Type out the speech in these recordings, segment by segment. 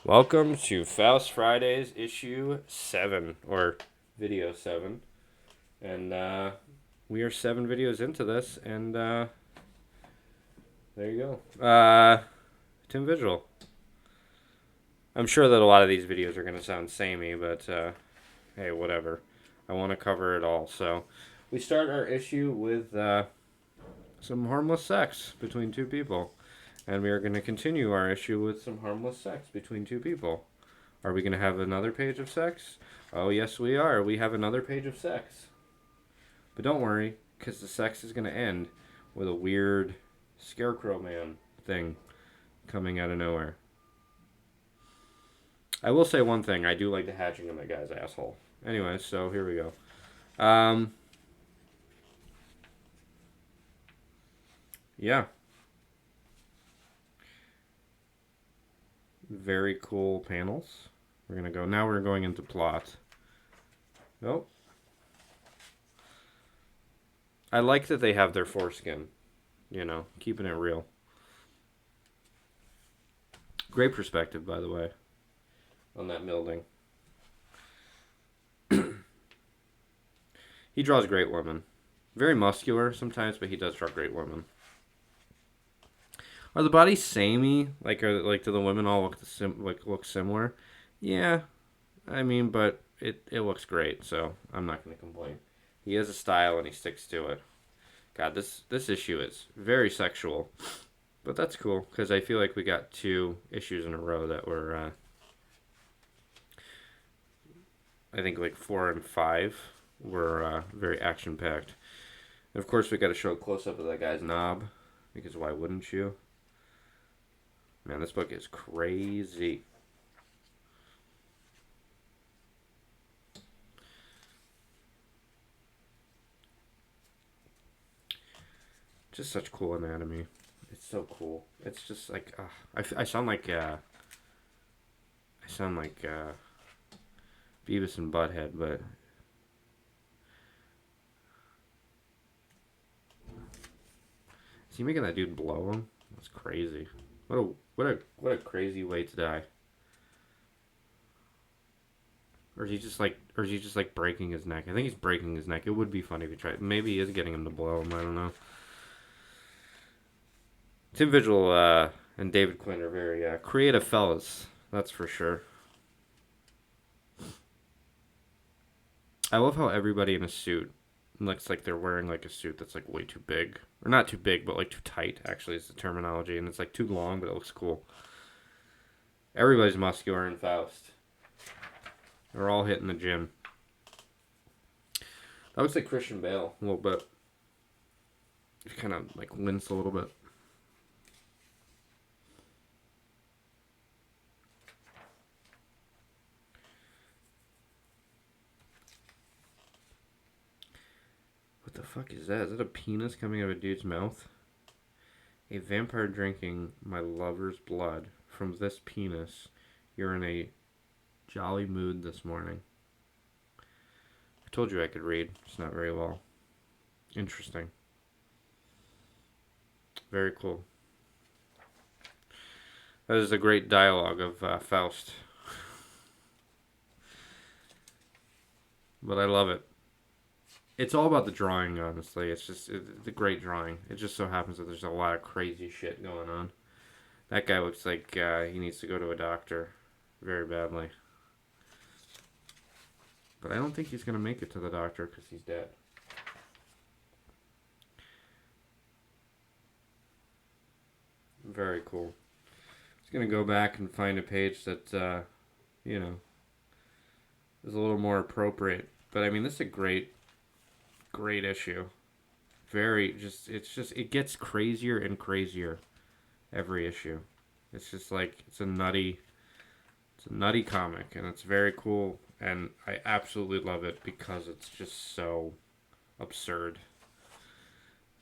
Welcome to Faust Fridays, issue 7, or video 7. And we are 7 videos into this, and there you go. Tim Vigil. I'm sure that a lot of these videos are going to sound samey, but hey, whatever. I want to cover it all. So we start our issue with some harmless sex between two people. And we are going to continue our issue with some harmless sex between two people. Are we going to have another page of sex? Oh, yes, we are. We have another page of sex. But don't worry, because the sex is going to end with a weird scarecrow man thing coming out of nowhere. I will say one thing. I do like the hatching of that guy's asshole. Anyway, so here we go. Yeah. Very cool panels. We're going to go. Now we're going into plot. Oh. I like that they have their foreskin. Keeping it real. Great perspective, by the way, on that building. He draws great women. Very muscular sometimes, but he does draw great women. Are the bodies samey? Do the women all look similar? Yeah, I mean, but it looks great, so I'm not going to complain. He has a style and he sticks to it. God, this issue is very sexual, but that's cool because I feel like we got 2 issues in a row that were, I think, like 4 and 5 were very action packed. And of course, we got to show a close up of that guy's knob because why wouldn't you? Man, this book is crazy. Just such cool anatomy. It's so cool. It's just like I sound like Beavis and Butthead, but is he making that dude blow him? That's crazy. What a crazy way to die. Or is he just like breaking his neck? I think he's breaking his neck. It would be funny if he tried. Maybe he is getting him to blow him. I don't know. Tim Vigil and David Quinn are very creative fellas. That's for sure. I love how everybody in a suit looks like they're wearing like a suit that's like way too big. Or not too big, but like too tight, actually, is the terminology. And it's like too long, but it looks cool. Everybody's muscular in Faust. They're all hitting the gym. That looks like Christian Bale a little bit. He kind of like limps a little bit. What the fuck is that? Is that a penis coming out of a dude's mouth? A vampire drinking my lover's blood from this penis. You're in a jolly mood this morning. I told you I could read. It's not very well. Interesting. Very cool. That is a great dialogue of Faust. But I love it. It's all about the drawing, honestly. It's just the great drawing. It just so happens that there's a lot of crazy shit going on. That guy looks like he needs to go to a doctor very badly. But I don't think he's going to make it to the doctor because he's dead. Very cool. He's going to go back and find a page that, is a little more appropriate. But I mean, this is a great issue. It gets crazier and crazier every issue. It's just like, it's a nutty comic, and it's very cool, and I absolutely love it because it's just so absurd.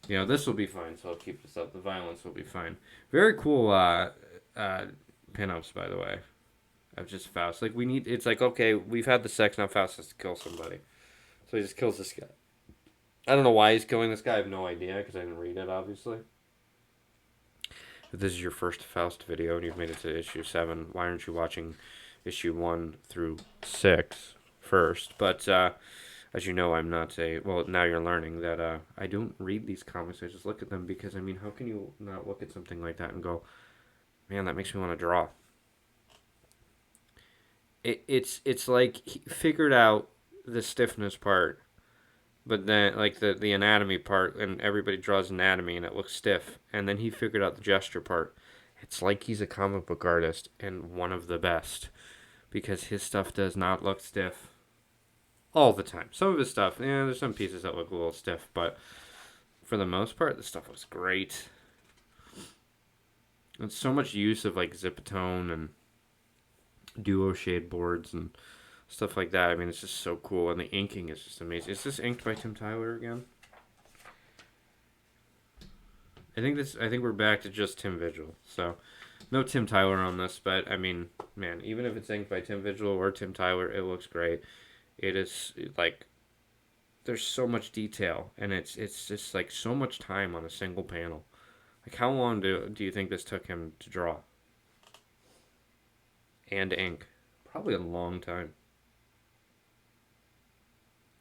This will be fine, so I'll keep this up. The violence will be fine. Very cool pinups, by the way, of just Faust. Like, it's like, okay, we've had the sex, now Faust has to kill somebody. So he just kills this guy. I don't know why he's killing this guy. I have no idea, because I didn't read it, obviously. if this is your first Faust video and you've made it to issue 7, why aren't you watching issue 1 through 6 first? But as you know, I'm not a. Well, now you're learning that I don't read these comics. I just look at them because, I mean, how can you not look at something like that and go, man, that makes me want to draw? It's like he figured out the stiffness part, but then like the anatomy part, and everybody draws anatomy and it looks stiff, and then he figured out the gesture part. It's like he's a comic book artist and one of the best because his stuff does not look stiff all the time. Some of his stuff, yeah, there's some pieces that look a little stiff, but for the most part, the stuff looks great. It's so much use of like Zipatone and duo shade boards and stuff like that. I mean, it's just so cool, and the inking is just amazing. Is this inked by Tim Tyler again? I think we're back to just Tim Vigil. So no Tim Tyler on this, but I mean, man, even if it's inked by Tim Vigil or Tim Tyler, it looks great. It is like there's so much detail, and it's just like so much time on a single panel. Like how long do you think this took him to draw and ink? Probably a long time.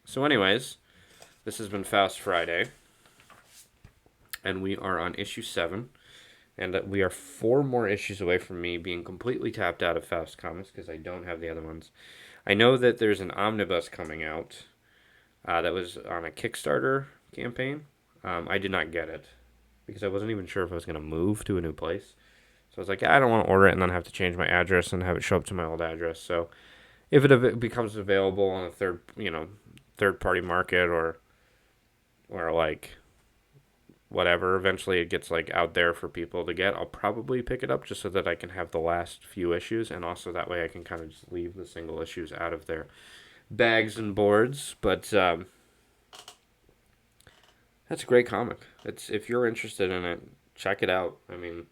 So, anyways, this has been Faust Friday, and we are on issue 7, and we are 4 more issues away from me being completely tapped out of Faust comics because I don't have the other ones. I know that there's an omnibus coming out that was on a Kickstarter campaign. I did not get it because I wasn't even sure if I was going to move to a new place. So I was like, I don't want to order it and then have to change my address and have it show up to my old address. So if it becomes available on a third party market or like whatever, eventually it gets like out there for people to get, I'll probably pick it up just so that I can have the last few issues, and also that way I can kind of just leave the single issues out of their bags and boards. But that's a great comic. It's if you're interested in it, check it out. I mean,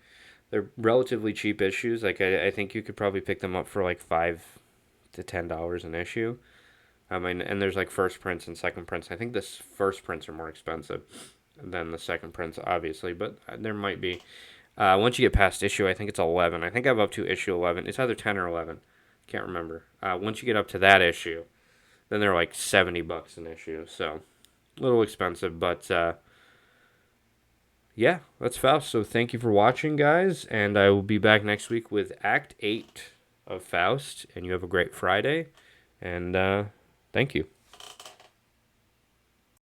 they're relatively cheap issues. Like I think you could probably pick them up for like $5 to $10 an issue. I mean, and there's like first prints and second prints. I think the first prints are more expensive than the second prints, obviously, but there might be. Once you get past issue, I think it's 11. I think I'm up to issue 11. It's either 10 or 11. Can't remember. Once you get up to that issue, then they're like $70 an issue. So a little expensive, but yeah, that's Faust. So thank you for watching, guys, and I will be back next week with Act 8 of Faust. And you have a great Friday, and thank you.